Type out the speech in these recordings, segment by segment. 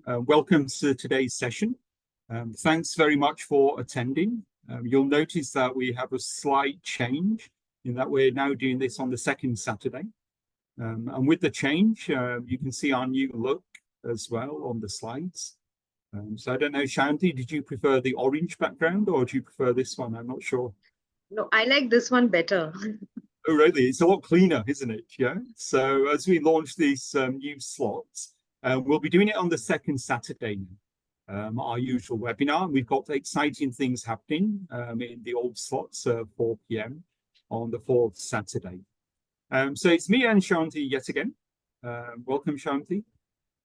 Welcome to today's session. Thanks very much for attending. You'll notice that we have a slight change in that we're now doing this on the second Saturday. And with the change, you can see our new look as well on the slides. So I don't know, Shyaonti, did you prefer the orange background or do you prefer this one? I'm not sure. No, I like this one better. Oh, really? It's a lot cleaner, isn't it? Yeah. So as we launch these new slots, we'll be doing it on the second Saturday now, our usual webinar. We've got exciting things happening in the old slots, 4 p.m. on the fourth Saturday. So it's me and Shyaonti yet again. Welcome, Shyaonti.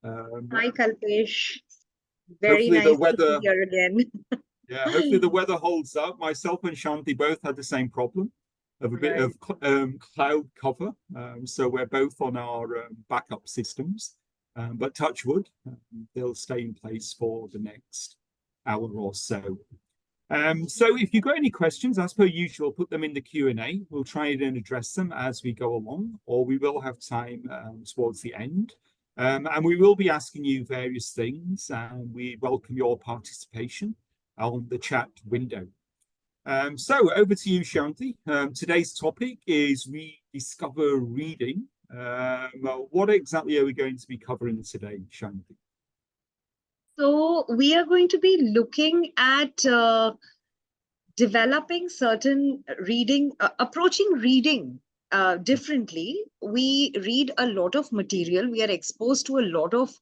Hi, Kalpesh. Very nice to be here again. Yeah, hopefully the weather holds up. Myself and Shyaonti both had the same problem of a bit of cloud cover. So we're both on our backup systems. But touch wood, they'll stay in place for the next hour or so. So if you've got any questions, as per usual, put them in the Q&A. We'll try and address them as we go along, or we will have time towards the end. And we will be asking you various things, and we welcome your participation on the chat window. So over to you, Shyaonti. Today's topic is Rediscover Reading. What exactly are we going to be covering today, Shyaonti? So we are going to be looking at developing certain reading, approaching reading differently. We read a lot of material. We are exposed to a lot of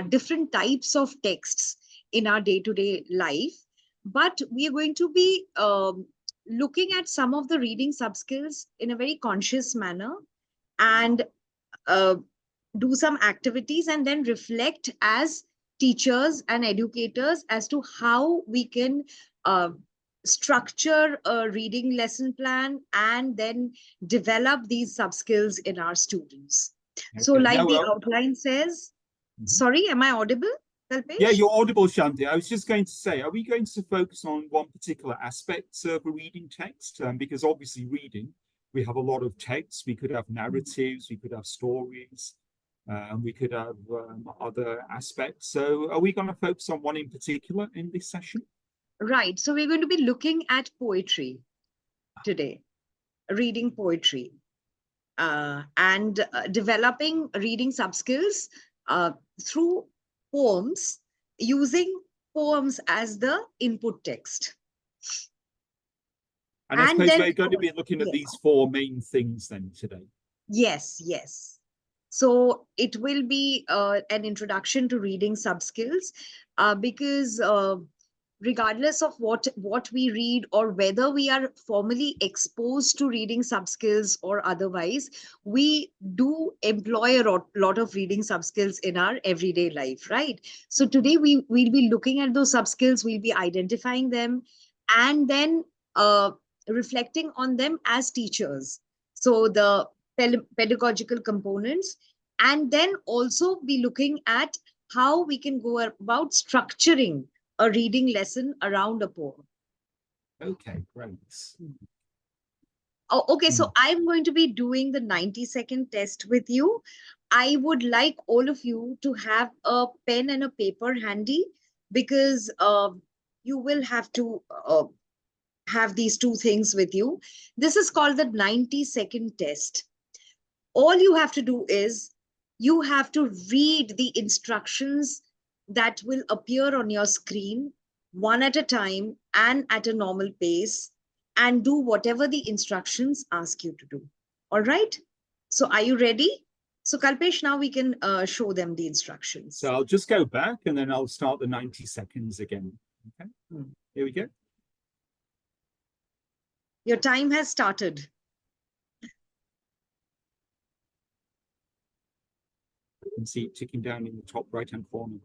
different types of texts in our day-to-day life. But we are going to be looking at some of the reading sub-skills in a very conscious manner and do some activities and then reflect as teachers and educators as to how we can structure a reading lesson plan and then develop these sub-skills in our students. Okay. So like the outline says, sorry, am I audible, Kalpesh? Yeah, you're audible, Shyaonti. I was just going to say, are we going to focus on one particular aspect of a reading text? Because obviously reading, we have a lot of texts. We could have narratives, we could have stories, and we could have other aspects. So are we going to focus on one in particular in this session? Right. So we're going to be looking at poetry today, reading poetry, and developing reading sub-skills through poems, using poems as the input text. And I suppose we're going to be looking at these four main things then today. Yes, yes. So it will be an introduction to reading sub-skills because regardless of what we read or whether we are formally exposed to reading sub-skills or otherwise, we do employ a lot of reading sub-skills in our everyday life, right? So today we'll be looking at those sub-skills, we'll be identifying them and then reflecting on them as teachers. So the pedagogical components, and then also be looking at how we can go about structuring a reading lesson around a poem. Okay, great. Oh, okay, so I'm going to be doing the 90-second test with you. I would like all of you to have a pen and a paper handy because you will have to have these two things with you. This is called the 90-second test. All you have to do is you have to read the instructions that will appear on your screen one at a time and at a normal pace and do whatever the instructions ask you to do. All right. So are you ready? So Kalpesh, now we can show them the instructions. So I'll just go back and then I'll start the 90 seconds again. Okay. Here we go. Your time has started. You can see it ticking down in the top right-hand corner.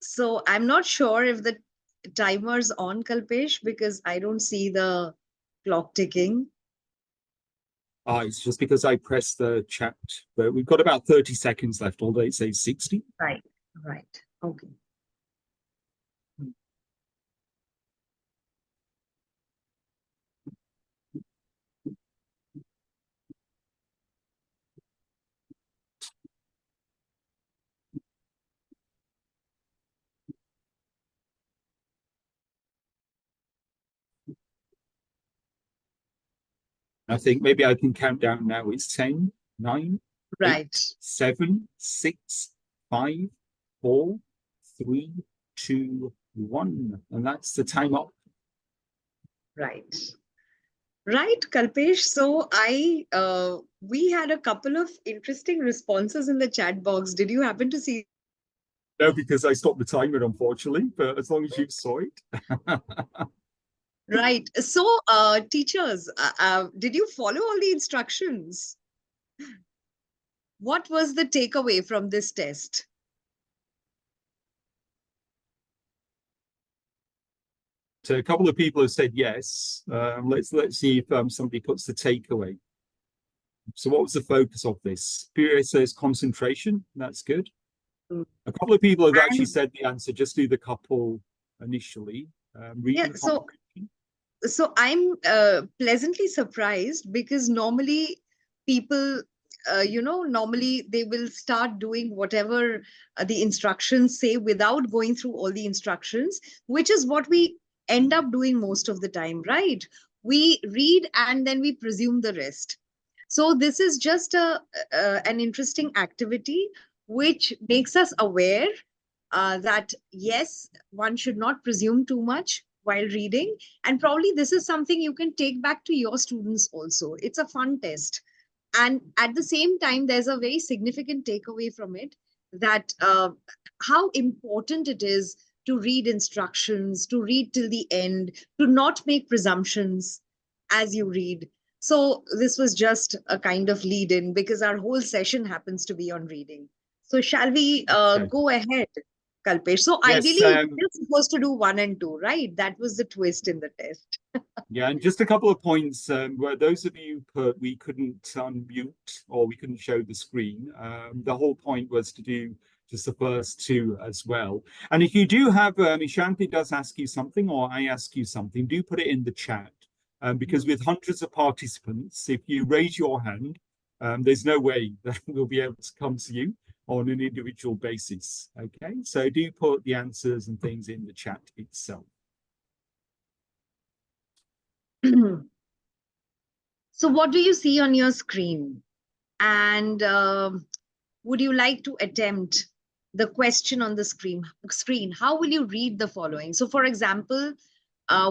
So I'm not sure if the timer's on, Kalpesh, because I don't see the clock ticking. It's just because I pressed the chat, but we've got about 30 seconds left, although it says 60. Right, right. Okay. I think maybe I can count down now. It's 10, 9, Right, 8, 7, 6, 5, 4, 3, 2, 1. And that's the time up. right. Right, Kalpesh. So we had a couple of interesting responses in the chat box. Did you happen to see? No, because I stopped the timer, unfortunately, but as long as you saw it. Right. So, teachers, did you follow all the instructions? What was the takeaway from this test? So a couple of people have said yes. Let's see if somebody puts the takeaway. So what was the focus of this? Spirit says concentration. That's good. Mm. A couple of people have actually And said the answer. Just do the couple initially. yeah, Reading comprehension. so I'm pleasantly surprised because normally people, normally they will start doing whatever the instructions say without going through all the instructions, which is what we end up doing most of the time, right? We read and then we presume the rest. So this is just an interesting activity which makes us aware that yes, one should not presume too much while reading. And probably this is something you can take back to your students also. It's a fun test. And at the same time, there's a very significant takeaway from it that how important it is to read instructions, to read till the end, to not make presumptions as you read. So this was just a kind of lead in because our whole session happens to be on reading. So shall we Okay. go ahead, Kalpesh? So Yes. ideally, you're supposed to do 1 and 2, right? That was the twist in the test. Yeah, and just a couple of points where those of you put we couldn't unmute or we couldn't show the screen. The whole point was to do just the first two as well. And if you do have, Shanti does ask you something or I ask you something, do put it in the chat. Because with hundreds of participants, if you raise your hand, there's no way that we'll be able to come to you on an individual basis. Okay, so do put the answers and things in the chat itself. So, what do you see on your screen? And would you like to attempt the question on the screen? How will you read the following? So, for example,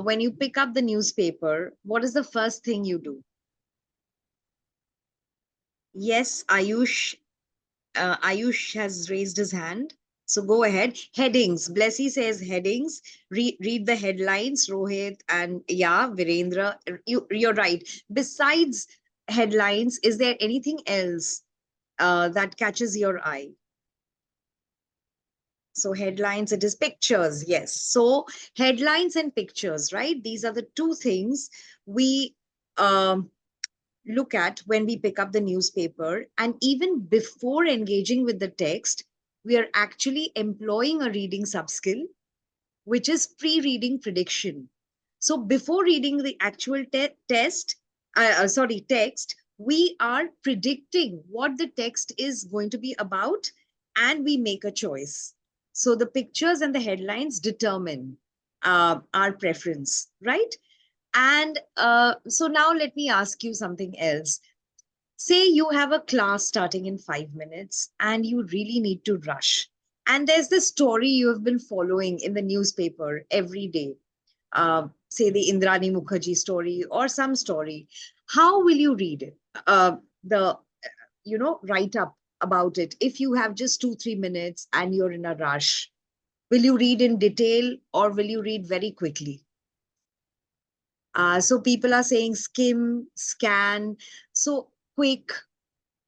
when you pick up the newspaper, what is the first thing you do? Yes, Ayush has raised his hand. So go ahead. Headings. Blessy says headings. Read the headlines, Rohit and yeah, Virendra. You're right. Besides headlines, is there anything else that catches your eye? So headlines, it is pictures. Yes. So headlines and pictures, right? These are the two things we um, look at when we pick up the newspaper. And even before engaging with the text, we are actually employing a reading subskill, which is pre-reading prediction. So before reading the actual text, we are predicting what the text is going to be about, and we make a choice. So the pictures and the headlines determine our preference, right? And so now let me ask you something else. Say you have a class starting in 5 minutes and you really need to rush. And there's this story you have been following in the newspaper every day, say the Indrani Mukherjee story or some story. How will you read it? The write up about it if you have just 2-3 minutes and you're in a rush. Will you read in detail or will you read very quickly? So people are saying skim, scan. So quick,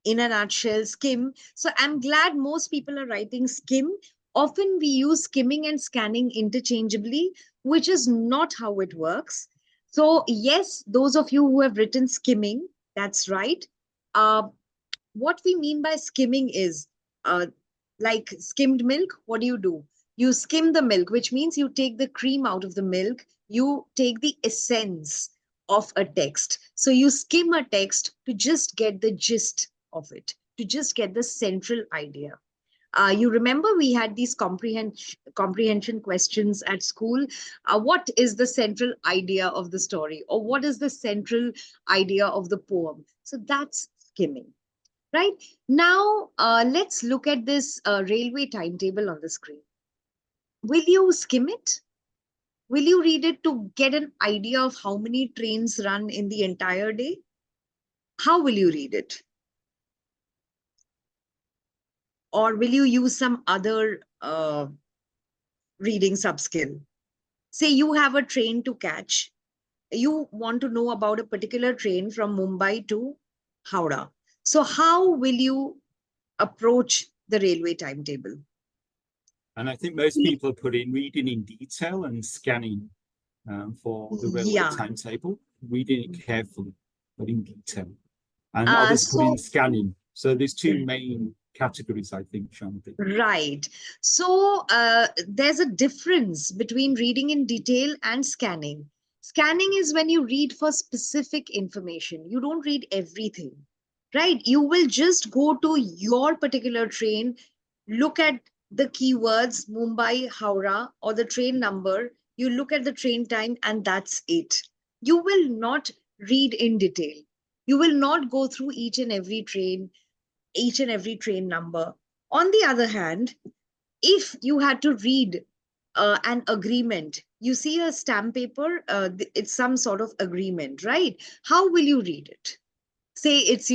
in a nutshell, skim. So I'm glad most people are writing skim, Often we use skimming and scanning interchangeably, which is not how it works. So yes, those of you who have written skimming, that's right. Uh, what we mean by skimming is uh, like skimmed milk. What do? You skim the milk, which means you take the cream out of the milk, you take the essence of a text. So you skim a text to just get the gist of it, to just get the central idea. You remember we had these comprehension questions at school. What is the central idea of the story, or what is the central idea of the poem? So that's skimming. Right now, let's look at this railway timetable on the screen. Will you skim it? Will you read it to get an idea of how many trains run in the entire day? How will you read it? Or will you use some other reading subskill? Say you have a train to catch. You want to know about a particular train from Mumbai to Howrah. So how will you approach the railway timetable? And I think most people are putting reading in detail and scanning for the railway Yeah. timetable, reading it carefully, but in detail. And others put in scanning. So there's two main categories, I think, Shyaonti. Right. So there's a difference between reading in detail and scanning. Scanning is when you read for specific information. You don't read everything, right? You will just go to your particular train, look at the keywords Mumbai, Howrah, or the train number. You look at the train time, and that's it. You will not read in detail. You will not go through each and every train number. On the other hand, if you had to read an agreement, you see a stamp paper, it's some sort of agreement, right? How will you read it? Say it's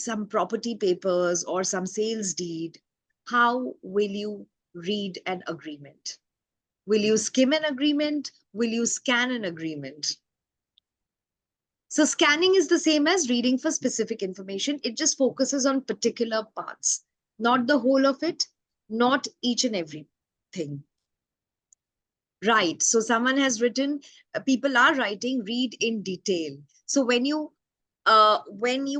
some property papers or some sales deed. How will you read an agreement? Will you skim an agreement? Will you scan an agreement? So scanning is the same as reading for specific information. It just focuses on particular parts, not the whole of it, not each and every thing. Right. So someone has written, people are writing, read in detail. So when you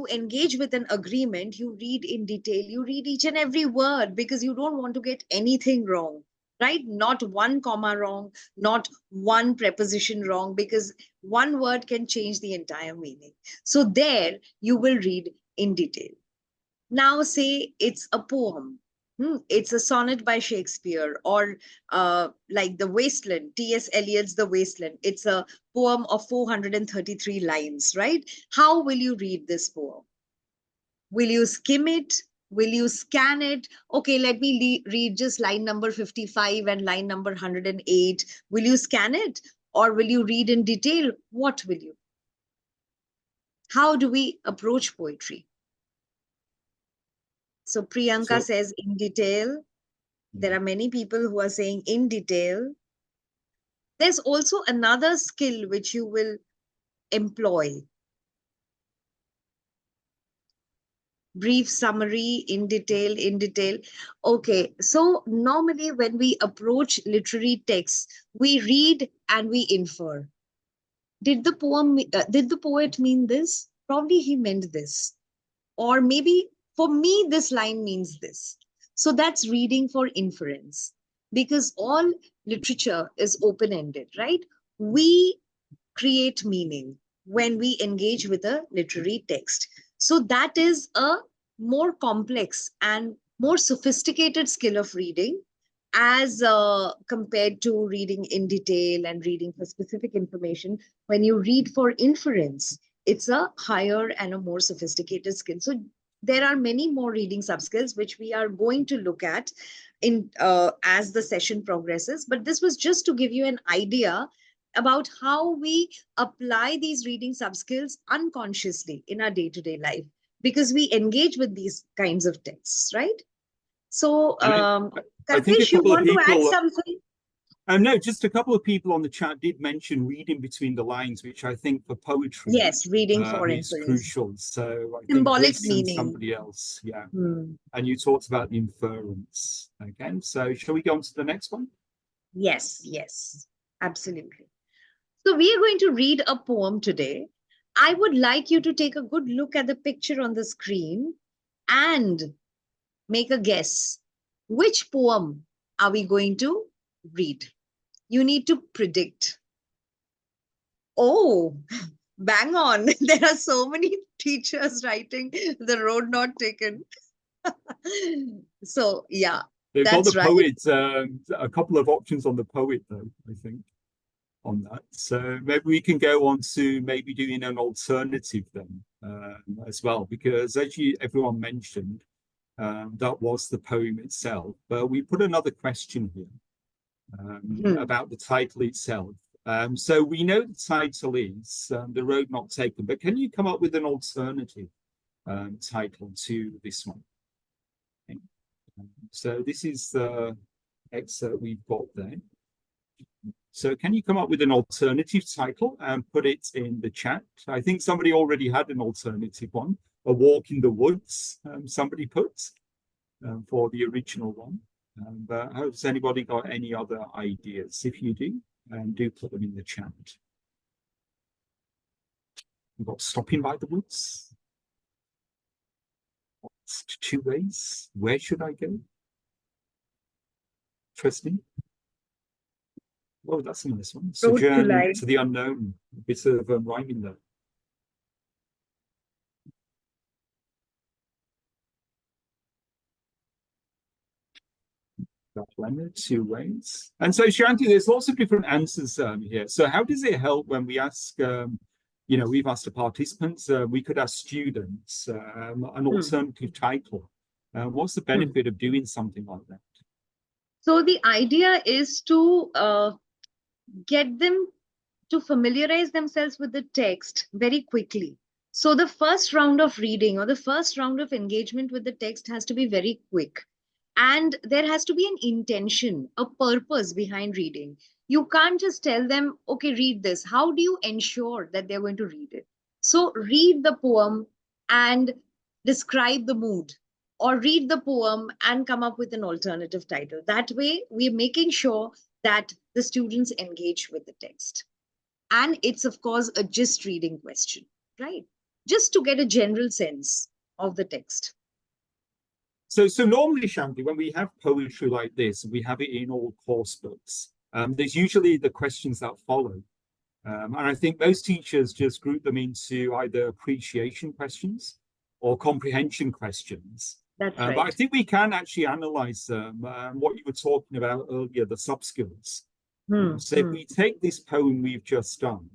engage with an agreement, you read in detail, you read each and every word because you don't want to get anything wrong, right? Not one comma wrong, not one preposition wrong, because one word can change the entire meaning. So there you will read in detail. Now say it's a poem. It's a sonnet by Shakespeare, or like The Wasteland, T.S. Eliot's The Wasteland. It's a poem of 433 lines, right? How will you read this poem? Will you skim it? Will you scan it? Okay, let me read just line number 55 and line number 108. Will you scan it? Or will you read in detail? What will you? How do we approach poetry? So Priyanka says in detail. There are many people who are saying in detail. There's also another skill which you will employ. Brief summary, in detail, in detail. Okay, so normally when we approach literary texts, we read and we infer. Did the poet mean this? Probably he meant this. Or maybe for me, this line means this. So that's reading for inference, because all literature is open-ended, right? We create meaning when we engage with a literary text. So that is a more complex and more sophisticated skill of reading as compared to reading in detail and reading for specific information. When you read for inference, it's a higher and a more sophisticated skill. So there are many more reading subskills which we are going to look at in as the session progresses. But this was just to give you an idea about how we apply these reading subskills unconsciously in our day-to-day life, because we engage with these kinds of texts, right? So, I think a Kalpesh, you couple of want to add people, something? No, just a couple of people on the chat did mention reading between the lines, which I think for poetry Yes, reading for is inference. crucial. So I think Symbolic Britt and meaning. somebody else, yeah. Hmm. And you talked about the inference again. So shall we go on to the next one? Yes, yes, absolutely. So we are going to read a poem today. I would like you to take a good look at the picture on the screen and make a guess. Which poem are we going to read? You need to predict. Oh, bang on. There are so many teachers writing The Road Not Taken. So, yeah, They've got the that's right. poet, a couple of options on the poet, though, I think, on that. So maybe we can go on to maybe doing an alternative then as well, because as everyone mentioned, that was the poem itself. But we put another question here about the title itself. So we know the title is The Road Not Taken, but can you come up with an alternative title to this one? Okay. So this is the excerpt we've got there. So can you come up with an alternative title and put it in the chat? I think somebody already had an alternative one, A Walk in the Woods, somebody put for the original one. But has anybody got any other ideas? If you do put them in the chat. We've got Stopping by the Woods. What's 2 ways? Where should I go? Interesting. Oh, that's a nice one. Sojourn to the Unknown. A bit of rhyming there. Got 2 ways. And so, Shyaonti, there's lots of different answers here. So how does it help when we ask, we've asked the participants, we could ask students an alternative title. What's the benefit of doing something like that? So the idea is to get them to familiarize themselves with the text very quickly. So the first round of reading or the first round of engagement with the text has to be very quick. And there has to be an intention, a purpose behind reading. You can't just tell them, okay, read this. How do you ensure that they're going to read it? So read the poem and describe the mood, or read the poem and come up with an alternative title. That way, we're making sure that the students engage with the text. And it's, of course, a just reading question, right? Just to get a general sense of the text. So normally, Shyaonti, when we have poetry like this, we have it in all course books. There's usually the questions that follow. And I think most teachers just group them into either appreciation questions or comprehension questions. That's right. But I think we can actually analyze what you were talking about earlier, the sub-skills. So if we take this poem we've just done,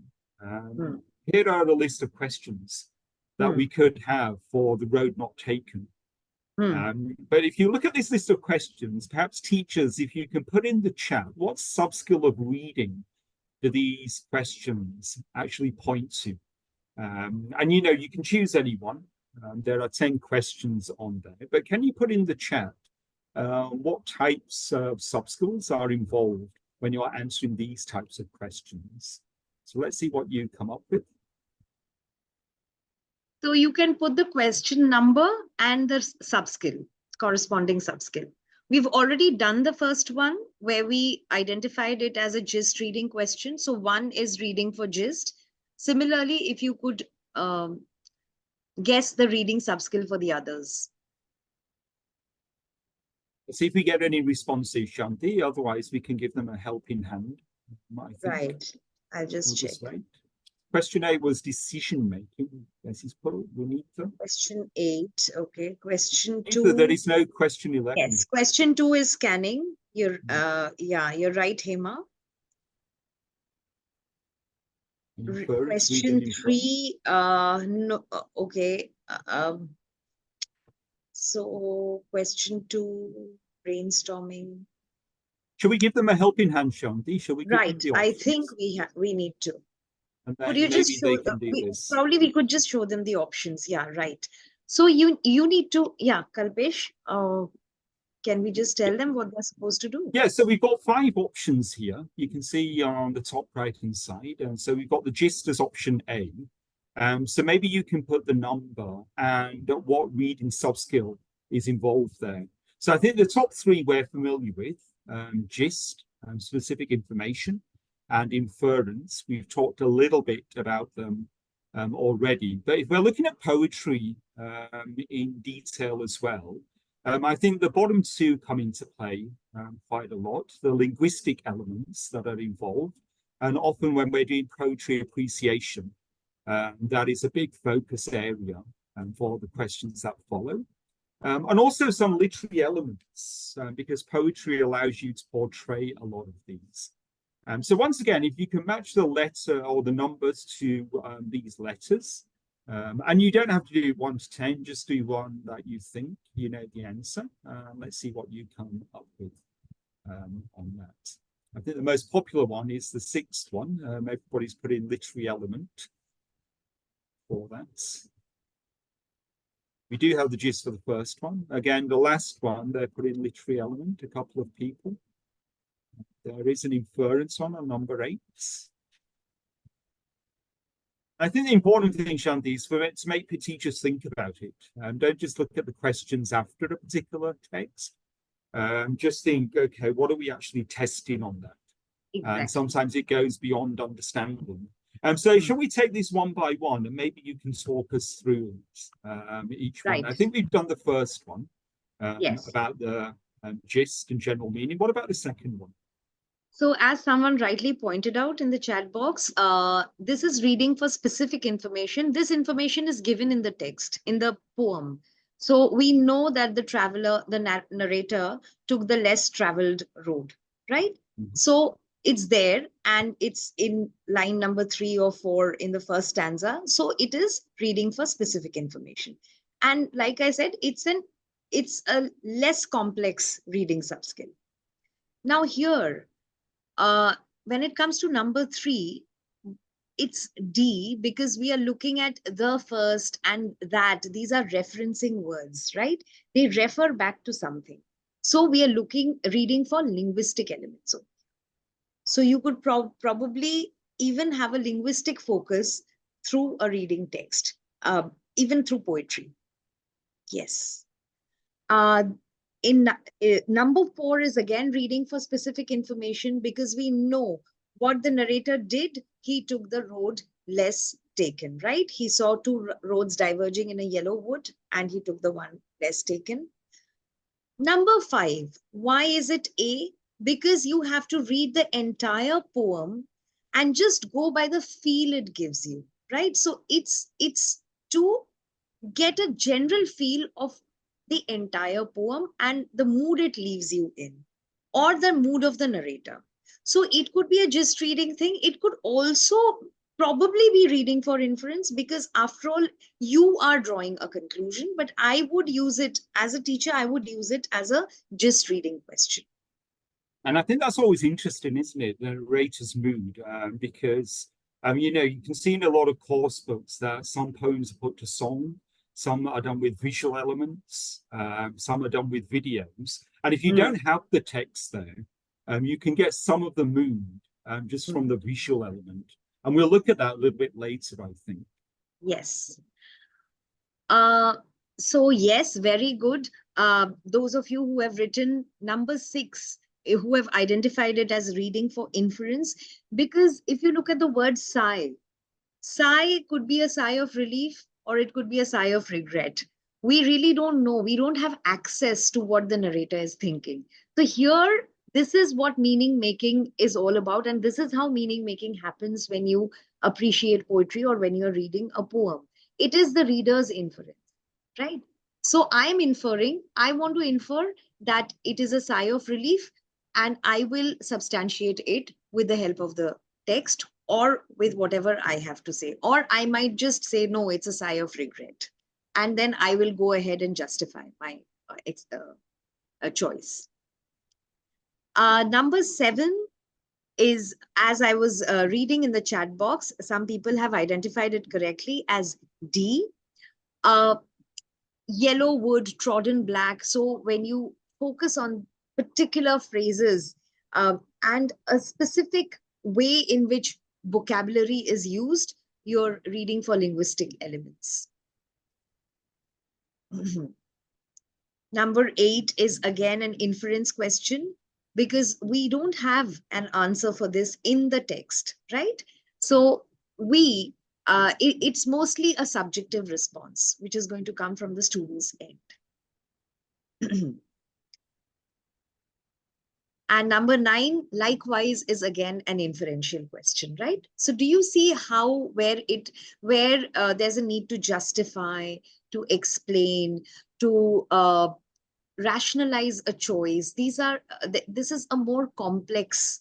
here are a list of questions that we could have for The Road Not Taken. But if you look at this list of questions, perhaps teachers, if you can put in the chat, what sub-skill of reading do these questions actually point to? And you can choose any one. There are 10 questions on there, but can you put in the chat what types of sub-skills are involved when you're answering these types of questions? So let's see what you come up with. So you can put the question number and the sub-skill, corresponding sub-skill. We've already done the first one where we identified it as a gist reading question. So 1 is reading for gist. Similarly, if you could guess the reading sub-skill for the others. Let's see if we get any responses, Shyaonti. Otherwise, we can give them a helping hand. Right. I'll just check. Question 8 was decision making. This is Question 8. Okay. Question 2. There is no question 11. Yes. Question 2 is scanning. You're you're right, Hema. Question 3. No. Okay. So question 2, brainstorming. Should we give them a helping hand, Shyaonti? Shall we? Right. I think we need to. Could you just show them? Probably we could just show them the options. Yeah, right. So you need to, Kalpesh, Can we just tell them what they're supposed to do? Yeah, so we've got 5 options here. You can see on the top right-hand side. And so we've got the gist as option A. So maybe you can put the number and what reading subskill is involved there. So I think the top 3 we're familiar with, gist, specific information, and inference. We've talked a little bit about them already. But if we're looking at poetry in detail as well, I think the bottom 2 come into play quite a lot, the linguistic elements that are involved. And often when we're doing poetry appreciation, that is a big focus area for the questions that follow. And also some literary elements, because poetry allows you to portray a lot of these. So once again, if you can match the letter or the numbers to these letters, and you don't have to do 1 to 10, just do one that you think you know the answer. Let's see what you come up with on that. I think the most popular one is the 6th one. Everybody's put in literary element for that. We do have the gist for the first one. Again, the last one, they put in literary element, a couple of people. There is an inference one on number 8. I think the important thing, Shyaonti, is for it to make the teachers think about it. Don't just look at the questions after a particular text. Just think, okay, what are we actually testing on that? Exactly. And sometimes it goes beyond understanding. So shall we take this one by one, and maybe you can talk us through each one? I think we've done the first one about the gist and general meaning. What about the second one? So as someone rightly pointed out in the chat box, this is reading for specific information. This information is given in the text, in the poem. So we know that the traveler, the narrator, took the less traveled road, right? Mm-hmm. So it's there, and it's in line number 3 or 4 in the first stanza. So it is reading for specific information. And like I said, it's a less complex reading subskill. Now here, when it comes to number 3, it's D, because we are looking at the first and that. These are referencing words, right? They refer back to something. So we are reading for linguistic elements. So you could probably even have a linguistic focus through a reading text, even through poetry. Yes. Number 4 is again reading for specific information, because we know what the narrator did. He took the road less taken, right? He saw 2 roads diverging in a yellow wood, and he took the one less taken. Number 5, why is it A? Because you have to read the entire poem and just go by the feel it gives you, right? So it's to get a general feel of the entire poem and the mood it leaves you in, or the mood of the narrator. So it could be a just reading thing. It could also probably be reading for inference, because after all, you are drawing a conclusion. But I would use it as a teacher, I would use it as a just reading question. And I think that's always interesting, isn't it? The narrator's mood, because you know, you can see in a lot of course books that some poems are put to song, some are done with visual elements, some are done with videos. And if you don't have the text there, you can get some of the mood just from the visual element. And we'll look at that a little bit later, I think. Yes. So yes, very good. Those of you who have written number 6, who have identified it as reading for inference, because if you look at the word sigh could be a sigh of relief, or it could be a sigh of regret. We really don't know. We don't have access to what the narrator is thinking. So here, this is what meaning making is all about. And this is how meaning making happens when you appreciate poetry or when you're reading a poem. It is the reader's inference, right? So I'm inferring, I want to infer that it is a sigh of relief, and I will substantiate it with the help of the text or with whatever I have to say. Or I might just say, no, it's a sigh of regret. And then I will go ahead and justify my choice. Number 7 is, as I was reading in the chat box, some people have identified it correctly as D. Yellow wood, trodden black. So when you focus on particular phrases and a specific way in which vocabulary is used, you're reading for linguistic elements. Number 8 is again an inference question, because we don't have an answer for this in the text, right? So it's mostly a subjective response, which is going to come from the student's end. And number 9, likewise, is again an inferential question, right? So do you see how where there's a need to justify, to explain, to rationalize a choice? This is a more complex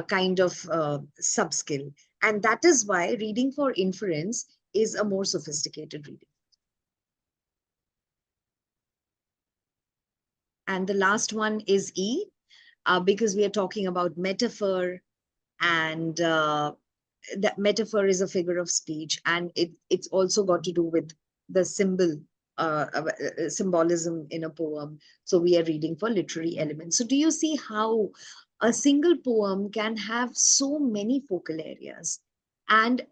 kind of subskill, and that is why reading for inference is a more sophisticated reading. And the last one is E, because we are talking about metaphor, and that metaphor is a figure of speech, and it's also got to do with the symbolism in a poem. So we are reading for literary elements. So do you see how a single poem can have so many focal areas, and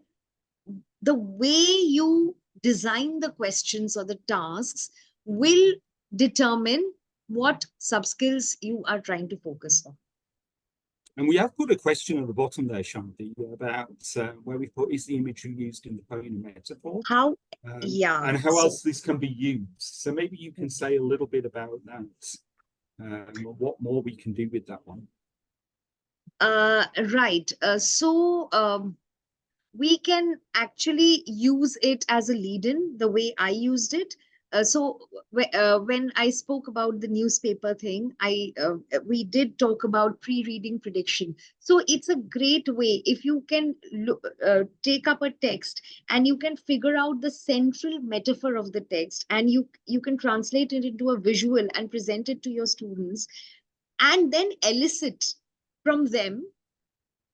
the way you design the questions or the tasks will determine what subskills you are trying to focus on. And we have put a question at the bottom there, Shyaonti, about where we put, is the imagery used in the poem a metaphor? How, and how else this can be used. So maybe you can say a little bit about that, what more we can do with that one. Right. We can actually use it as a lead-in, the way I used it. When I spoke about the newspaper thing, we did talk about pre-reading prediction. So it's a great way if you can take up a text and you can figure out the central metaphor of the text, and you can translate it into a visual and present it to your students, and then elicit from them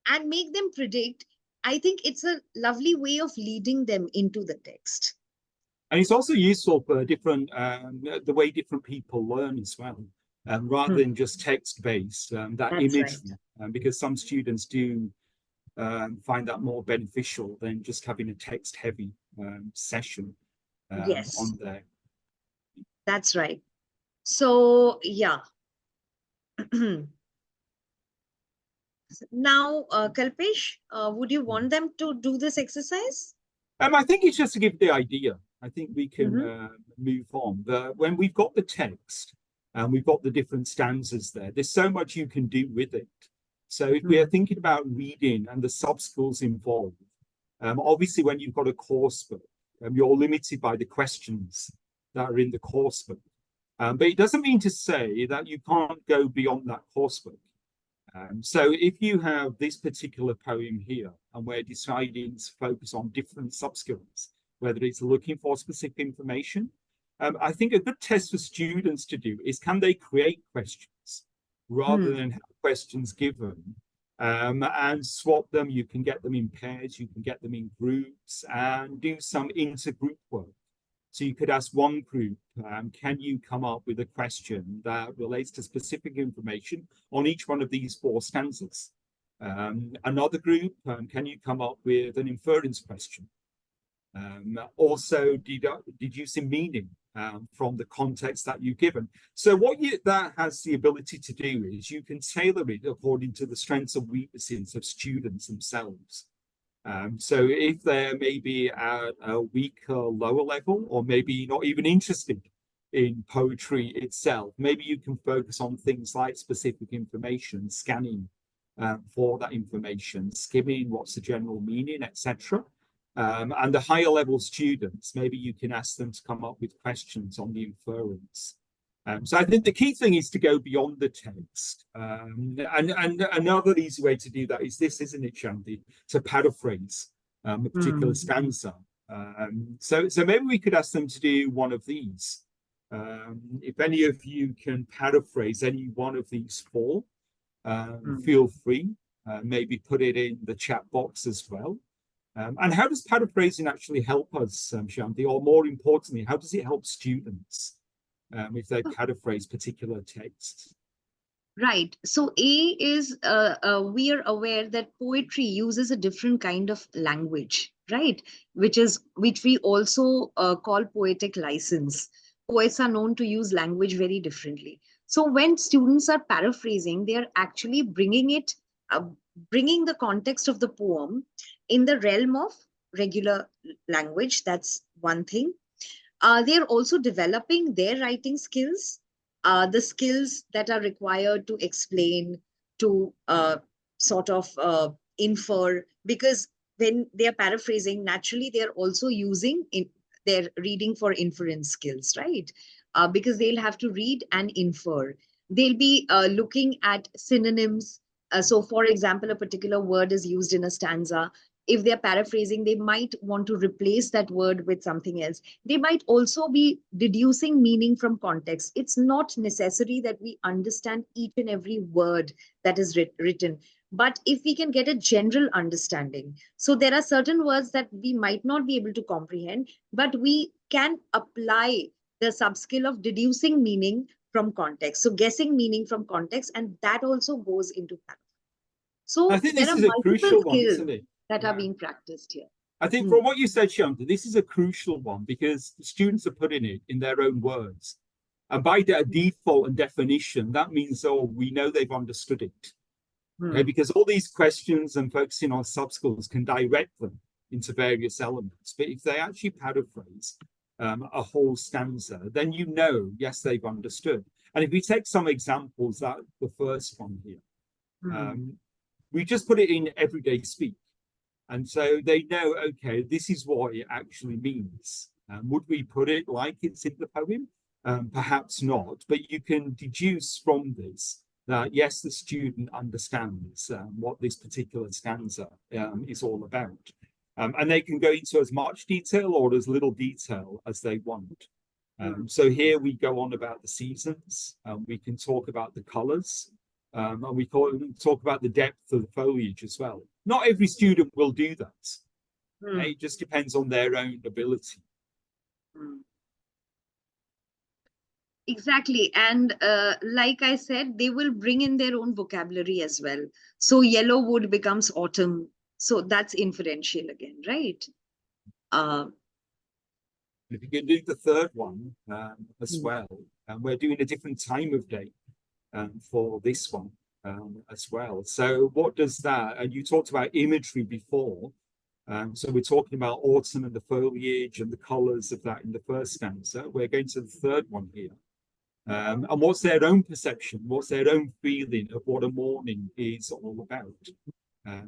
and make them predict. I think it's a lovely way of leading them into the text. And it's also useful for different, the way different people learn as well, rather than just text-based, that That's imagery, right. because some students do find that more beneficial than just having a text-heavy session Yes, on there. that's right. So, yeah. Now, Kalpesh, would you want them to do this exercise? I think it's just to give the idea. I think we can move on. When we've got the text and we've got the different stanzas there, there's so much you can do with it. So if we are thinking about reading and the sub-skills involved, obviously when you've got a course book, you're limited by the questions that are in the course book. But it doesn't mean to say that you can't go beyond that course book. So if you have this particular poem here, and we're deciding to focus on different sub-skills, whether it's looking for specific information, I think a good test for students to do is, can they create questions rather than have questions given, and swap them? You can get them in pairs, you can get them in groups, and do some intergroup work. So you could ask one group, can you come up with a question that relates to specific information on each one of these 4 stanzas? Another group, can you come up with an inference question? Also, deducing meaning from the context that you've given. So what that has the ability to do is you can tailor it according to the strengths and weaknesses of students themselves. So if they're maybe at a weaker, lower level, or maybe not even interested in poetry itself, maybe you can focus on things like specific information, scanning for that information, skimming what's the general meaning, etc. And the higher level students, maybe you can ask them to come up with questions on the inference. So I think the key thing is to go beyond the text. And another easy way to do that is this, isn't it, Shyaonti? To paraphrase a particular stanza. So maybe we could ask them to do one of these. If any of you can paraphrase any one of these 4, feel free. Maybe put it in the chat box as well. And how does paraphrasing actually help us, Shyaonti? Or more importantly, how does it help students? if they paraphrase particular texts. Right. So A is we are aware that poetry uses a different kind of language, right? Which we also call poetic license. Poets are known to use language very differently. So when students are paraphrasing, they are actually uh, bringing the context of the poem in the realm of regular language. That's one thing. They're also developing their writing skills, the skills that are required to explain, to sort of infer, because when they are paraphrasing, naturally they're also using their reading for inference skills, right? Because they'll have to read and infer. They'll be looking at synonyms. So, for example, a particular word is used in a stanza. If they're paraphrasing, they might want to replace that word with something else. They might also be deducing meaning from context. It's not necessary that we understand each and every word that is written, but if we can get a general understanding. So there are certain words that we might not be able to comprehend, but we can apply the subskill of deducing meaning from context. So guessing meaning from context, and that also goes into paraphrase. I So think there this are is a multiple crucial one, skills isn't it? that are Yeah. being practiced here. I think from what you said, Shyaonti, this is a crucial one because the students are putting it in their own words. And by default and definition, that means, oh, we know they've understood it. Okay, because all these questions and focusing on sub-skills can direct them into various elements. But if they actually paraphrase a whole stanza, then you know, yes, they've understood. And if we take some examples, that the first one here, we just put it in everyday speak. And so they know, okay, this is what it actually means. Would we put it like it's in the poem? Perhaps not, but you can deduce from this that, yes, the student understands what this particular stanza is all about. And they can go into as much detail or as little detail as they want. So here we go on about the seasons. We can talk about the colors. And we talk about the depth of the foliage as well. Not every student will do that. It just depends on their own ability. Exactly. And like I said, they will bring in their own vocabulary as well. So yellow wood becomes autumn. So that's inferential again, right? If you can do the third one as well, and we're doing a different time of day for this one as well. So what does that, and you talked about imagery before, so we're talking about autumn and the foliage and the colors of that in the first stanza. We're going to the third one here. And what's their own perception? What's their own feeling of what a morning is all about?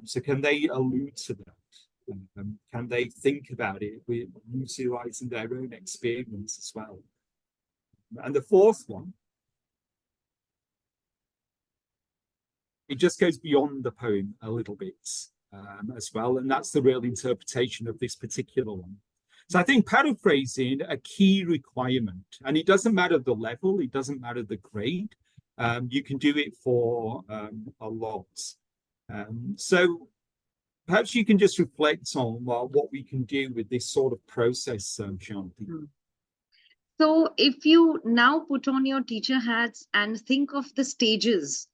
So can they allude to that? Can they think about it with utilizing their own experience as well? And the fourth one, it just goes beyond the poem a little bit as well. And that's the real interpretation of this particular one. So I think paraphrasing a key requirement, and it doesn't matter the level, it doesn't matter the grade. You can do it for a lot. So perhaps you can just reflect on what we can do with this sort of process, Shyaonti. So if you now put on your teacher hats and think of the stages,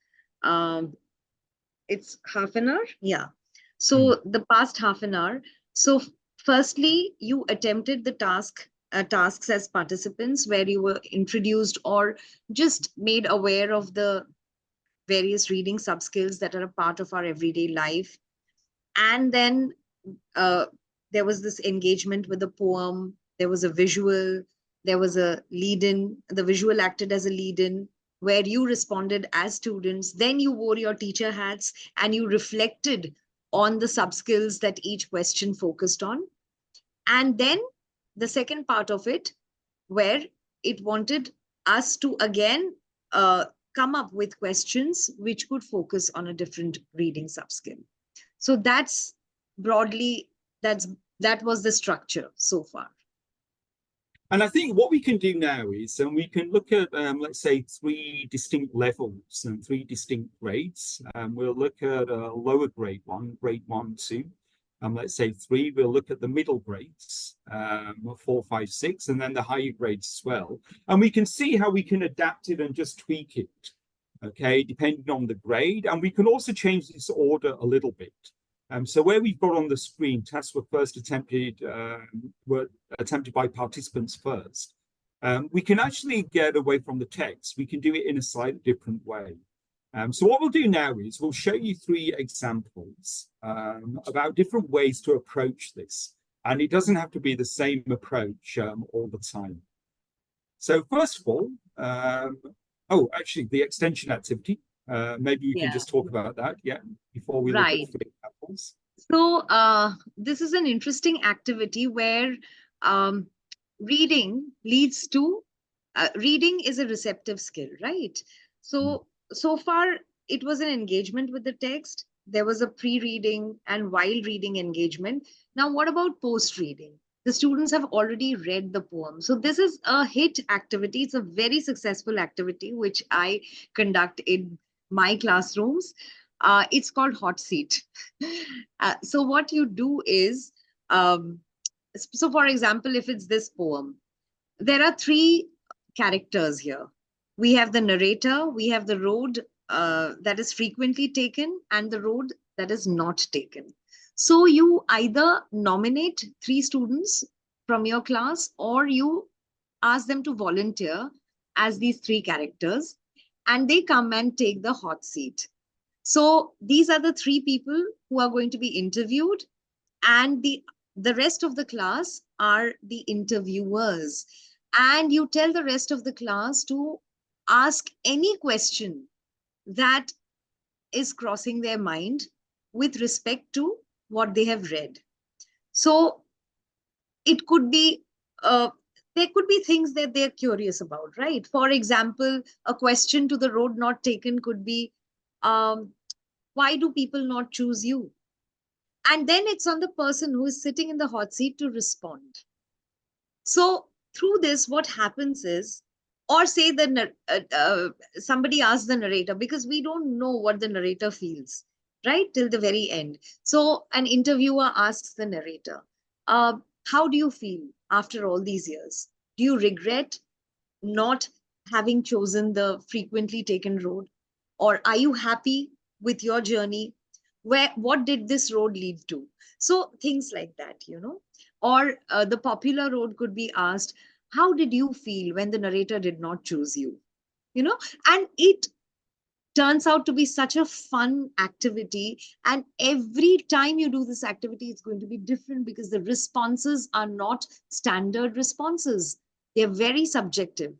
it's half an hour? Yeah. So the past half an hour. So firstly, you attempted the tasks as participants where you were introduced or just made aware of the various reading subskills that are a part of our everyday life. And then there was this engagement with the poem. There was a visual. There was a lead-in. The visual acted as a lead-in where you responded as students. Then you wore your teacher hats and you reflected on the subskills that each question focused on. And then the second part of it, where it wanted us to again come up with questions which could focus on a different reading subskill. So that's broadly, that was the structure so far. And I think what we can do now is, we can look at, let's say, 3 distinct levels and 3 distinct grades. We'll look at a lower grade 1, grade 1, 2, let's say 3, we'll look at the middle grades, 4, 5, 6, and then the higher grades as well. And we can see how we can adapt it and just tweak it, okay, depending on the grade. And we can also change this order a little bit. So where we've got on the screen, tests were attempted by participants first. We can actually get away from the text. We can do it in a slightly different way. So what we'll do now is we'll show you 3 examples about different ways to approach this. And it doesn't have to be the same approach all the time. So first of all, actually the extension activity. Maybe we can just talk about that, before we look at 3 examples. So this is an interesting activity where reading leads to, reading is a receptive skill, right? So far, it was an engagement with the text. There was a pre-reading and while reading engagement. Now, what about post-reading? The students have already read the poem. So this is a hit activity. It's a very successful activity, which I conduct in my classrooms. It's called hot seat. So what you do is, so for example, if it's this poem, there are 3 characters here. We have the narrator, we have the road that is frequently taken, and the road that is not taken. So you either nominate 3 students from your class, or you ask them to volunteer as these 3 characters, and they come and take the hot seat. So these are the 3 people who are going to be interviewed, and the rest of the class are the interviewers. And you tell the rest of the class to ask any question that is crossing their mind with respect to what they have read. So it could be, there could be things that they're curious about, right? For example, a question to the road not taken could be, why do people not choose you? And then it's on the person who is sitting in the hot seat to respond. So through this, what happens is, or say somebody asks the narrator, because we don't know what the narrator feels, right, till the very end. So an interviewer asks the narrator, how do you feel after all these years? Do you regret not having chosen the frequently taken road? Or are you happy with your journey? What did this road lead to? So things like that, Or the popular road could be asked, how did you feel when the narrator did not choose you? And it turns out to be such a fun activity. And every time you do this activity, it's going to be different, because the responses are not standard responses. They're very subjective.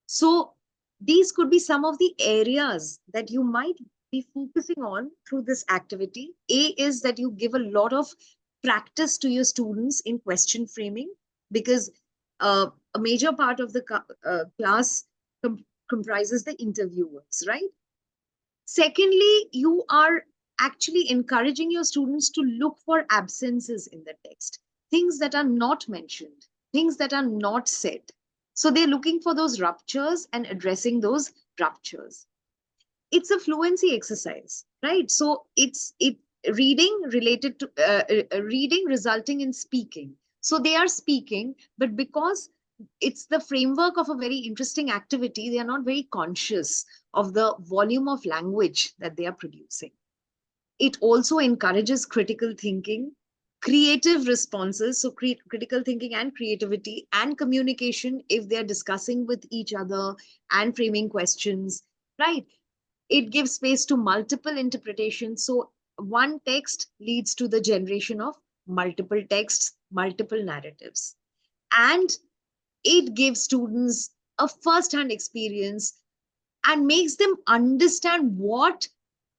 So these could be some of the areas that you might be focusing on through this activity. A is that you give a lot of practice to your students in question framing, because a major part of the class comprises the interviewers, right? Secondly, you are actually encouraging your students to look for absences in the text, things that are not mentioned, things that are not said. So they're looking for those ruptures and addressing those ruptures. It's a fluency exercise, right? So it's reading related to reading resulting in speaking. So they are speaking, but because it's the framework of a very interesting activity, they are not very conscious of the volume of language that they are producing. It also encourages critical thinking, creative responses, so critical thinking and creativity and communication if they're discussing with each other and framing questions, right? It gives space to multiple interpretations. So one text leads to the generation of multiple texts, multiple narratives. And it gives students a first-hand experience and makes them understand what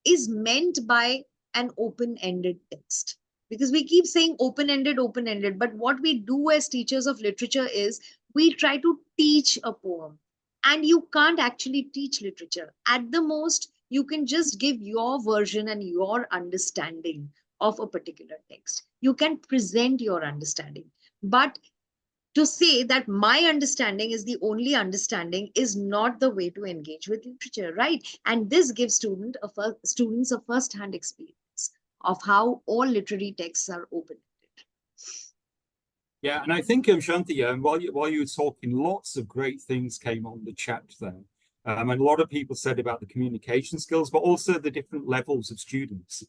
is meant by an open-ended text. Because we keep saying open-ended, but what we do as teachers of literature is we try to teach a poem. And you can't actually teach literature. At the most, you can just give your version and your understanding of a particular text. You can present your understanding. But to say that my understanding is the only understanding is not the way to engage with literature, right? And this gives students a first-hand experience of how all literary texts are open-ended. Yeah, and I think, Shyaonti, while you were talking, lots of great things came on the chat there. And a lot of people said about the communication skills, but also the different levels of students,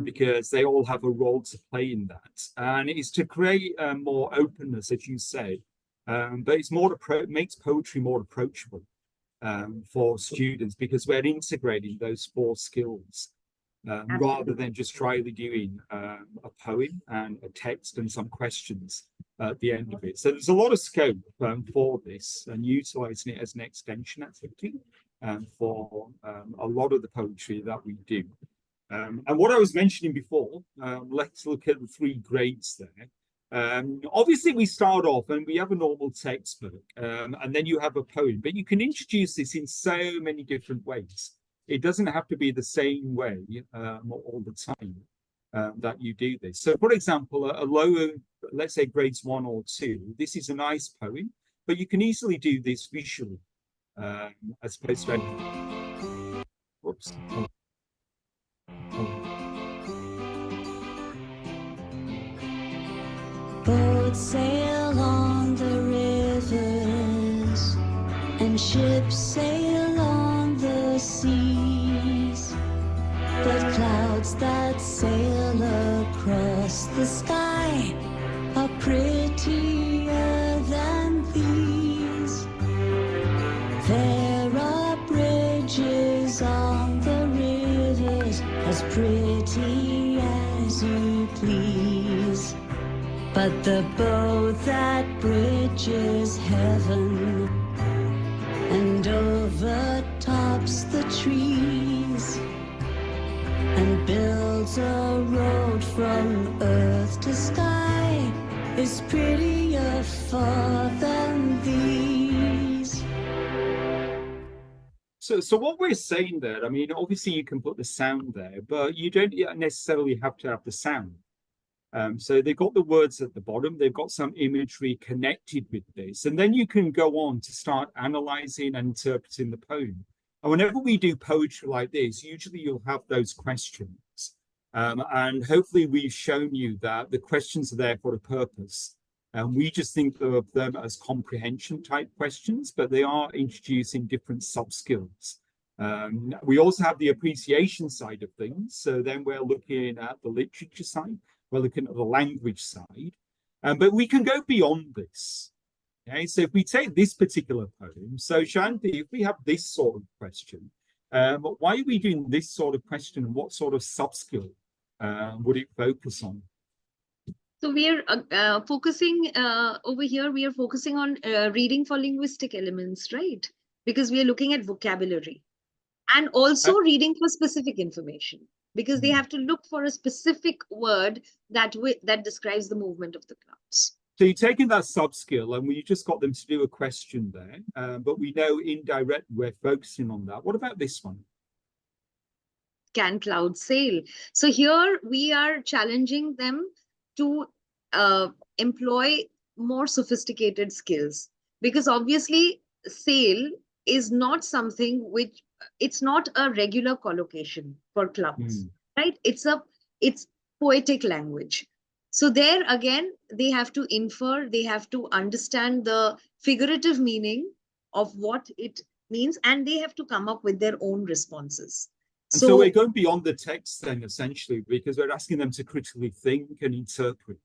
because they all have a role to play in that. And it is to create more openness, as you say, but it's more makes poetry more approachable for students, because we're integrating those 4 skills. Rather than just dryly doing a poem and a text and some questions at the end of it. So there's a lot of scope for this, and utilizing it as an extension activity for a lot of the poetry that we do. And what I was mentioning before, let's look at the 3 grades there. Obviously, we start off and we have a normal textbook, and then you have a poem, but you can introduce this in so many different ways. It doesn't have to be the same way all the time that you do this. So, for example, a lower, let's say grades 1 or 2, this is a nice poem, but you can easily do this visually as opposed to whoops. Boats sail on the rivers, and ships sail on the seas, but clouds that sail across the sky are prettier than these. There are bridges on the rivers, as pretty as you please, but the boat that bridges heaven and overtops the trees and builds a road from earth to sky is prettier far than these. So what we're saying there, I mean, obviously you can put the sound there, but you don't necessarily have to have the sound. So they've got the words at the bottom, they've got some imagery connected with this, and then you can go on to start analyzing and interpreting the poem. And whenever we do poetry like this, usually you'll have those questions. And hopefully we've shown you that the questions are there for a purpose. And we just think of them as comprehension type questions, but they are introducing different sub-skills. We also have the appreciation side of things. So then we're looking at the literature side. We're looking at the language side, but we can go beyond this. Okay, so if we take this particular poem, so Shyaonti, if we have this sort of question, why are we doing this sort of question, and what sort of sub-skill would it focus on? So we are focusing over here, we are focusing on reading for linguistic elements, right? Because we are looking at vocabulary and also reading for specific information, because they have to look for a specific word that describes the movement of the clouds. So you're taking that sub-skill, and we just got them to do a question there, but we know indirect we're focusing on that. What about this one? Can clouds sail? So here we are challenging them to employ more sophisticated skills, because obviously sail is not something which, it's not a regular collocation for clouds, right? It's poetic language. So there again, they have to infer, they have to understand the figurative meaning of what it means, and they have to come up with their own responses. And so we're going beyond the text then, essentially, because we're asking them to critically think and interpret.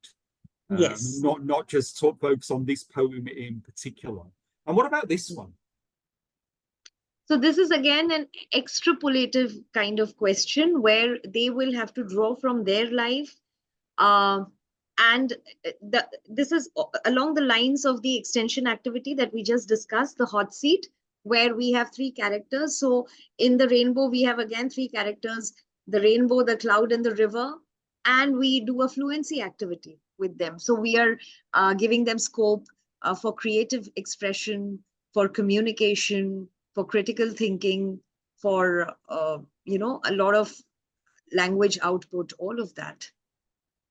Yes. Not just focus on this poem in particular. And what about this one? So this is again an extrapolative kind of question where they will have to draw from their life. And this is along the lines of the extension activity that we just discussed, the hot seat, where we have 3 characters. So in the rainbow, we have again 3 characters, the rainbow, the cloud, and the river. And we do a fluency activity with them. So we are giving them scope for creative expression, for communication, for critical thinking, for, a lot of language output, all of that.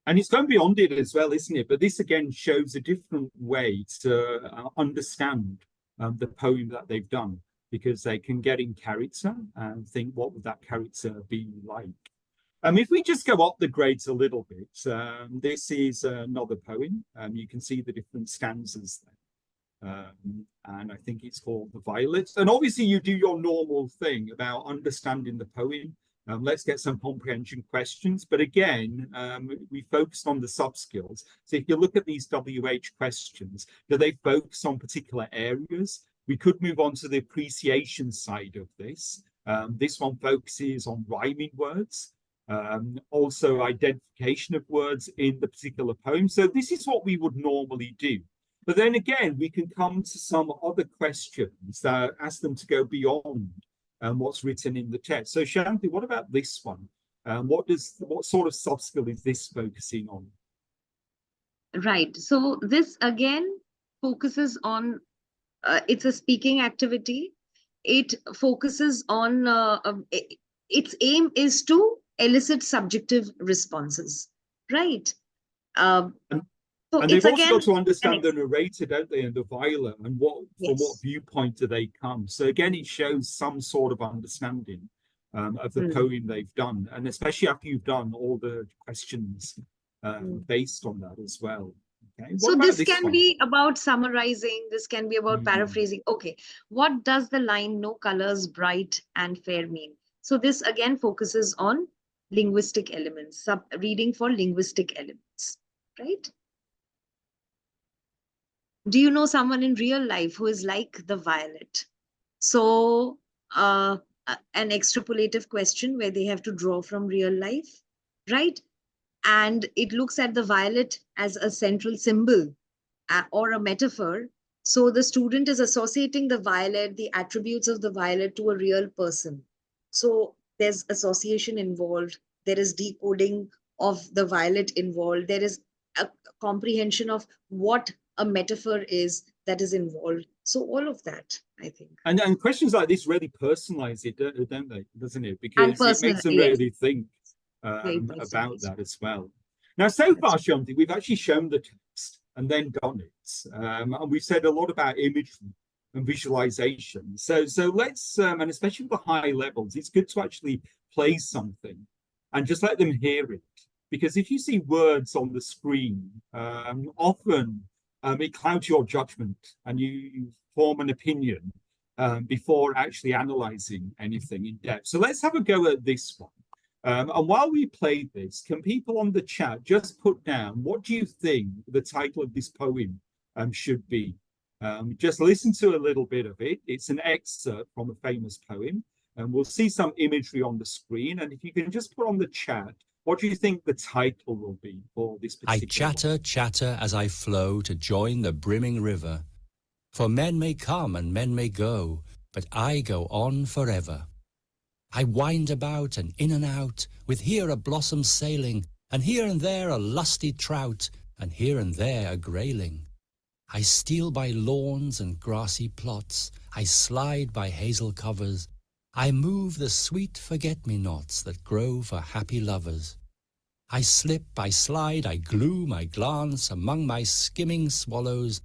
And it's going beyond it as well, isn't it? But this again shows a different way to understand the poem that they've done, because they can get in character and think, what would that character be like? If we just go up the grades a little bit, this is another poem. You can see the different stanzas there. And I think it's called The Violets. And obviously you do your normal thing about understanding the poem. Let's get some comprehension questions. But again, we focused on the sub-skills. So if you look at these WH questions, do they focus on particular areas? We could move on to the appreciation side of this. This one focuses on rhyming words, also identification of words in the particular poem. So this is what we would normally do. But then again, we can come to some other questions that ask them to go beyond what's written in the text. So Shyaonti, what about this one? What sort of soft skill is this focusing on? Right. So this again focuses on, it's a speaking activity. It focuses on, its aim is to elicit subjective responses, right? So and they've also again, got to understand the narrator, don't they, and the viola, and from what viewpoint do they come. So again, it shows some sort of understanding of the poem they've done, and especially after you've done all the questions based on that as well. Okay. So this can be about summarizing, this can be about paraphrasing. Okay, what does the line "no colors bright and fair" mean? So this again focuses on linguistic elements, reading for linguistic elements, right? Do you know someone in real life who is like the violet? So an extrapolative question where they have to draw from real life, right? And it looks at the violet as a central symbol or a metaphor. So the student is associating the violet, the attributes of the violet, to a real person. So there's association involved. There is decoding of the violet involved. There is a comprehension of what a metaphor is that is involved. So all of that, I think. And questions like this really personalize it, don't they? Doesn't it? Because it makes them really think about that as well. Now, so far, Shyaonti, we've actually shown the text and then done it. And we've said a lot about imagery and visualization. So let's, and especially with the high levels, it's good to actually play something and just let them hear it. Because if you see words on the screen, often it clouds your judgment and you form an opinion before actually analyzing anything in depth. So let's have a go at this one. And while we play this, can people on the chat just put down, what do you think the title of this poem should be? Just listen to a little bit of it. It's an excerpt from a famous poem, and we'll see some imagery on the screen. And if you can just put on the chat, what do you think the title will be for this particular one? Chatter as I flow to join the brimming river. For men may come and men may go, but I go on forever. I wind about and in and out, with here a blossom sailing, and here and there a lusty trout, and here and there a grayling. I steal by lawns and grassy plots, I slide by hazel covers, I move the sweet forget-me-nots that grow for happy lovers. I slip, I slide, I gloom, I glance among my skimming swallows,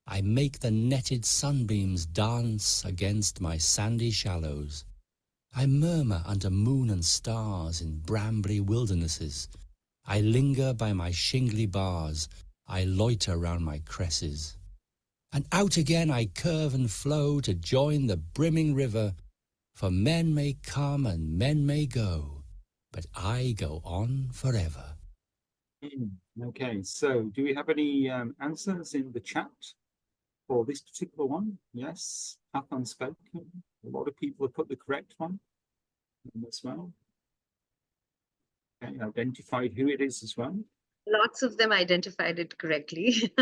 I make the netted sunbeams dance against my sandy shallows. I murmur under moon and stars in brambly wildernesses. I linger by my shingly bars, I loiter round my cresses. And out again I curve and flow to join the brimming river, for men may come and men may go, but I go on forever. Okay, so do we have any answers in the chat for this particular one? Yes, half unspoken. A lot of people have put the correct one as well. Okay, identified who it is as well. Lots of them identified it correctly.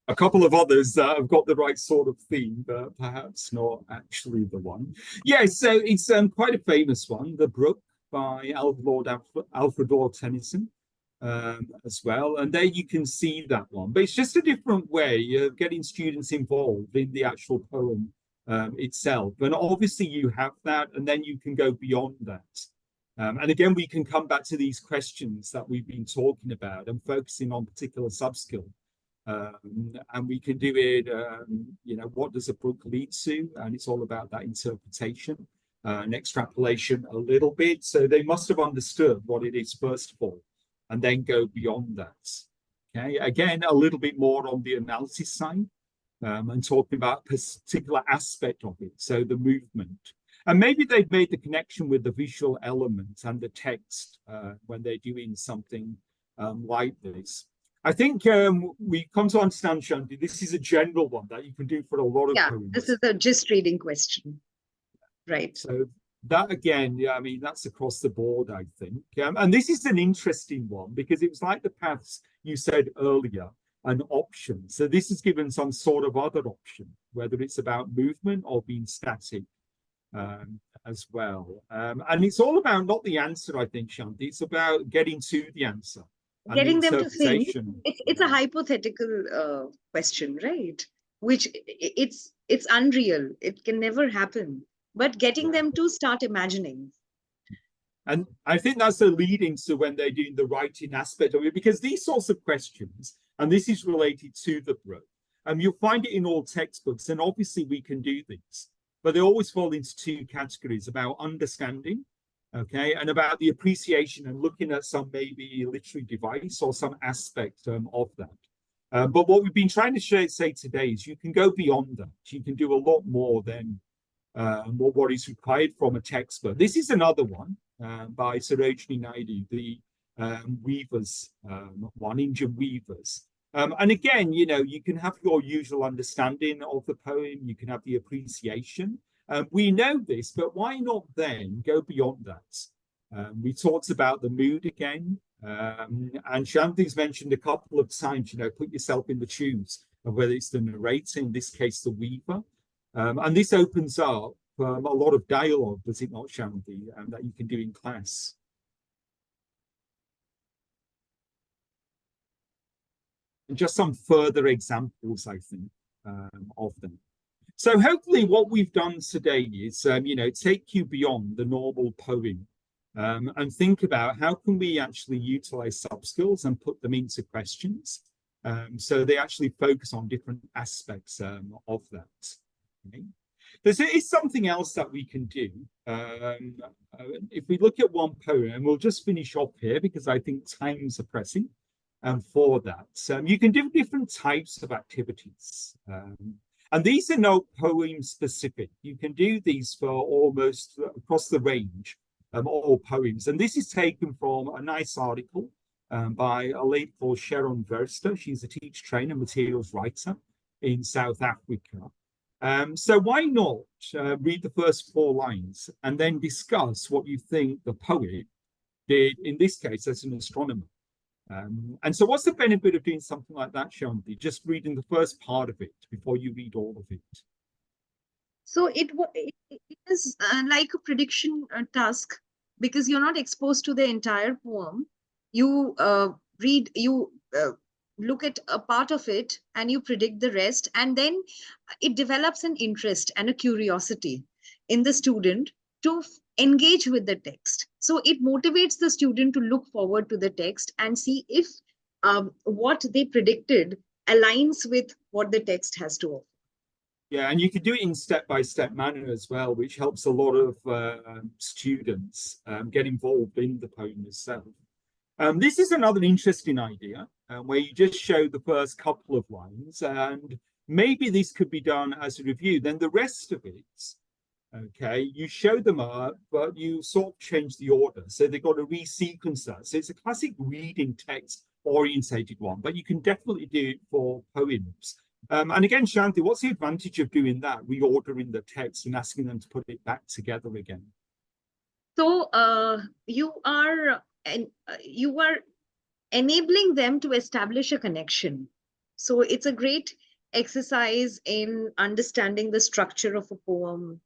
A couple of others have got the right sort of theme, but perhaps not actually the one. Yeah, so it's quite a famous one, The Brook by Lord Alfred Tennyson as well. And there you can see that one. But it's just a different way of getting students involved in the actual poem itself. And obviously you have that, and then you can go beyond that. And again, we can come back to these questions that we've been talking about and focusing on particular sub-skill. And we can do it, you know, what does a brook lead to? And it's all about that interpretation. an extrapolation a little bit. So they must have understood what it is first of all, and then go beyond that. Okay, again, a little bit more on the analysis side, and talking about a particular aspect of it, so the movement. And maybe they've made the connection with the visual element and the text when they're doing something like this. I think we come to understand, Shyaonti, this is a general one that you can do for a lot of poems. This is a just reading question, right? So that again, yeah, I mean, that's across the board, I think. And this is an interesting one because it was like the paths you said earlier, an option. So this is given some sort of other option, whether it's about movement or being static as well. And it's all about not the answer, I think, Shyaonti. It's about getting to the answer. Getting them to think. It's a hypothetical question, right? Which it's unreal. It can never happen. But getting them to start imagining. And I think that's the leading to when they're doing the writing aspect of it, because these sorts of questions, and this is related to the book, you'll find it in all textbooks, and obviously we can do these, but they always fall into two categories: about understanding, okay, and about the appreciation and looking at some maybe literary device or some aspect of that. But what we've been trying to say today is you can go beyond that. You can do a lot more than what is required from a textbook. This is another one by Sarojini Naidu, the weavers, one Indian weavers. And again, you know, you can have your usual understanding of the poem, you can have the appreciation. We know this, but why not then go beyond that? We talked about the mood again, and Shyanti's mentioned a couple of times, you know, put yourself in the shoes of whether it's the narrator, in this case, the weaver. And this opens up a lot of dialogue, does it not, Shyaonti, that you can do in class. And just some further examples, I think, of them. So hopefully what we've done today is, you know, take you beyond the normal poem and think about how can we actually utilize sub-skills and put them into questions. So they actually focus on different aspects of that. Okay. There is something else that we can do. If we look at one poem, and we'll just finish off here because I think times are pressing for that. You can do different types of activities. And these are not poem specific. You can do these for almost across the range of all poems. And this is taken from a nice article by a lady called Sharon Verster. She's a teacher trainer, materials writer in South Africa. So why not read the first 4 lines and then discuss what you think the poet did, in this case, as an astronomer. And so what's the benefit of doing something like that, Shyaonti? Just reading the first part of it before you read all of it. So it is like a prediction task, because you're not exposed to the entire poem. You look at a part of it and you predict the rest, and then it develops an interest and a curiosity in the student to engage with the text. So it motivates the student to look forward to the text and see if what they predicted aligns with what the text has to offer. Yeah, and you can do it in step-by-step manner as well, which helps a lot of students get involved in the poem itself. This is another interesting idea where you just show the first couple of lines, and maybe this could be done as a review. Then the rest of it, okay, you show them up, but you sort of change the order. So they've got to resequence that. So it's a classic reading text orientated one, but you can definitely do it for poems. And again, Shyaonti, what's the advantage of doing that, reordering the text and asking them to put it back together again? So you are enabling them to establish a connection. So it's a great exercise in understanding the structure of a poem,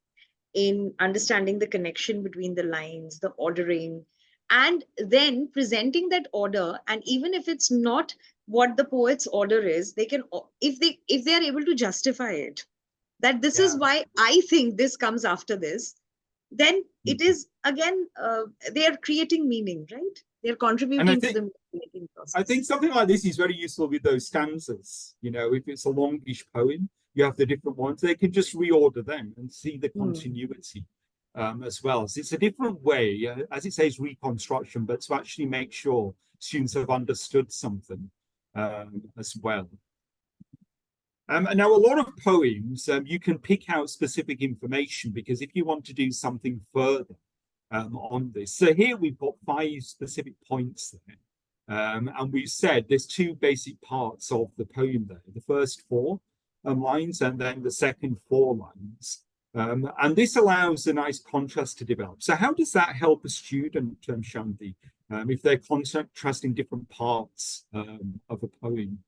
in understanding the connection between the lines, the ordering, and then presenting that order. And even if it's not what the poet's order is, they can, if they are able to justify it, that this is why I think this comes after this, then it is, again, they are creating meaning, right? They're contributing to the making process. I think something like this is very useful with those stanzas. You know, if it's a longish poem, you have the different ones. They can just reorder them and see the continuity as well. So it's a different way, as it says, reconstruction, but to actually make sure students have understood something as well. And now a lot of poems, you can pick out specific information, because if you want to do something further on this. So here we've got 5 specific points there. And we've said there's 2 basic parts of the poem there. The first 4 lines and then the second 4 lines. And this allows a nice contrast to develop. So how does that help a student, Shyaonti, if they're contrasting different parts of a poem?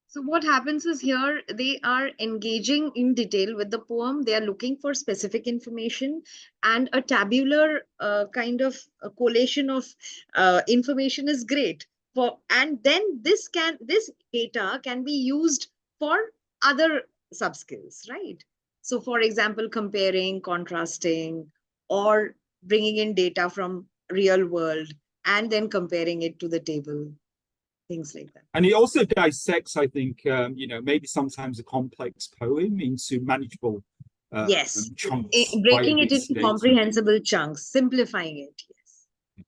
So what happens is here, they are engaging in detail with the poem. They are looking for specific information, and a tabular kind of a collation of information is great. And then this data can be used for other subskills, right? So for example, comparing, contrasting, or bringing in data from real world and then comparing it to the table. Things like that. And it also dissects, I think, maybe sometimes a complex poem into manageable yes, chunks. Breaking it into comprehensible chunks, simplifying it. Yes.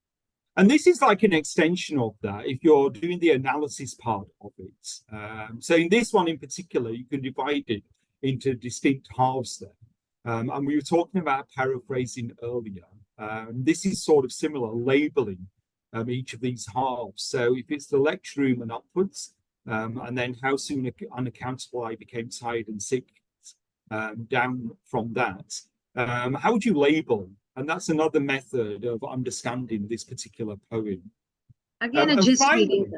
And this is like an extension of that if you're doing the analysis part of it. So in this one in particular, you can divide it into distinct halves there. And we were talking about paraphrasing earlier. This is sort of similar, labeling each of these halves. So if it's the lecture room and upwards, and then how soon unaccountable I became tired and sick, down from that, how would you label? And that's another method of understanding this particular poem. Again, a gist reading.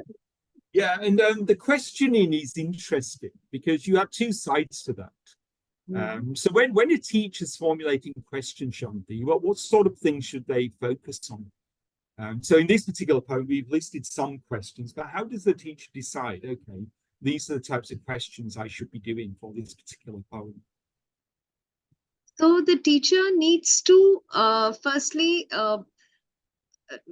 Yeah, and the questioning is interesting because you have 2 sides to that. So when a teacher's formulating questions, Shyaonti, what sort of things should they focus on? So in this particular poem, we've listed some questions, but how does the teacher decide, okay, these are the types of questions I should be doing for this particular poem? So the teacher needs to, firstly,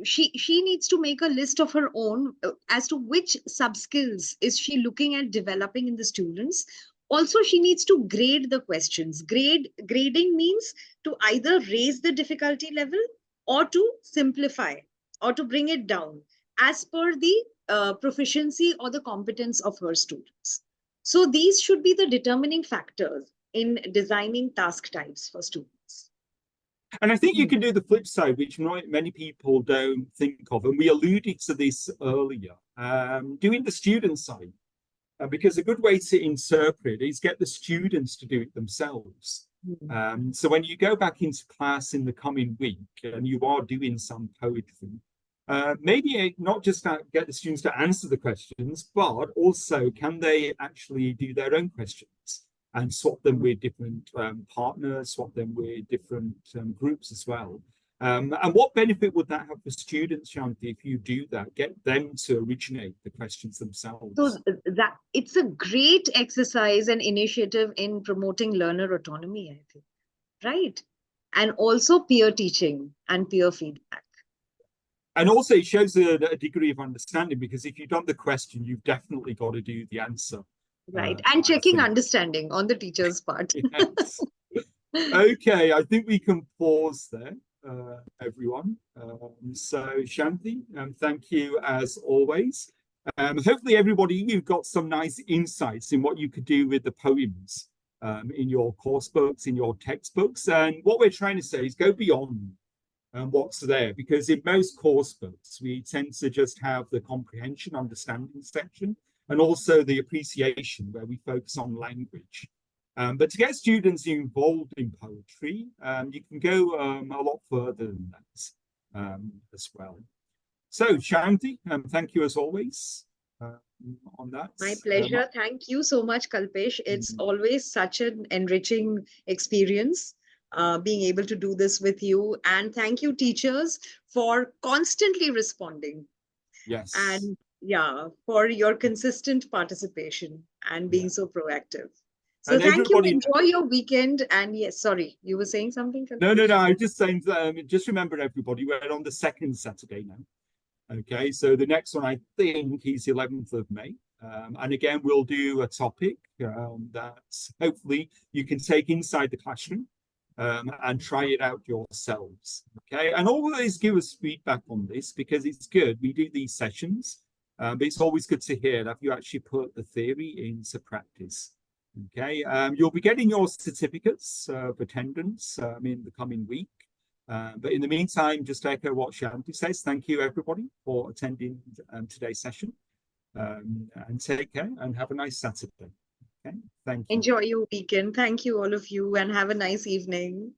she needs to make a list of her own as to which sub-skills is she looking at developing in the students. Also, she needs to grade the questions. Grading means to either raise the difficulty level or to simplify, or to bring it down as per the proficiency or the competence of her students. So these should be the determining factors in designing task types for students. And I think you can do the flip side, which many people don't think of. And we alluded to this earlier, doing the student side. Because a good way to interpret is get the students to do it themselves. So when you go back into class in the coming week and you are doing some poetry, maybe not just get the students to answer the questions, but also can they actually do their own questions and swap them with different partners, swap them with different groups as well. And what benefit would that have for students, Shyaonti, if you do that, get them to originate the questions themselves? So that it's a great exercise and initiative in promoting learner autonomy, I think, right? And also peer teaching and peer feedback. And also it shows a degree of understanding, because if you've done the question, you've definitely got to do the answer. Right, and checking understanding on the teacher's part. Yes. Okay, I think we can pause there. Everyone. So Shyaonti, thank you as always. Hopefully everybody, you've got some nice insights in what you could do with the poems in your course books, in your textbooks. And what we're trying to say is go beyond what's there, because in most course books, we tend to just have the comprehension, understanding section, and also the appreciation where we focus on language. But to get students involved in poetry, you can go a lot further than that as well. So, Shyaonti, thank you as always on that. My pleasure. Thank you so much, Kalpesh. It's always such an enriching experience being able to do this with you. And thank you, teachers, for constantly responding. Yes. And yeah, for your consistent participation and being so proactive. So and thank you. Enjoy your weekend. And yes, sorry, you were saying something? No. I was just saying, just remember everybody, we're on the 2nd Saturday now. Okay, so the next one, I think, is 11th of May. And again, we'll do a topic that hopefully you can take inside the classroom and try it out yourselves. Okay, and always give us feedback on this, because it's good. We do these sessions, but it's always good to hear that you actually put the theory into practice. Okay, you'll be getting your certificates of attendance in the coming week. But in the meantime, just echo what Shyaonti says. Thank you, everybody, for attending today's session. And take care and have a nice Saturday. Okay, thank you. Enjoy your weekend. Thank you, all of you, and have a nice evening.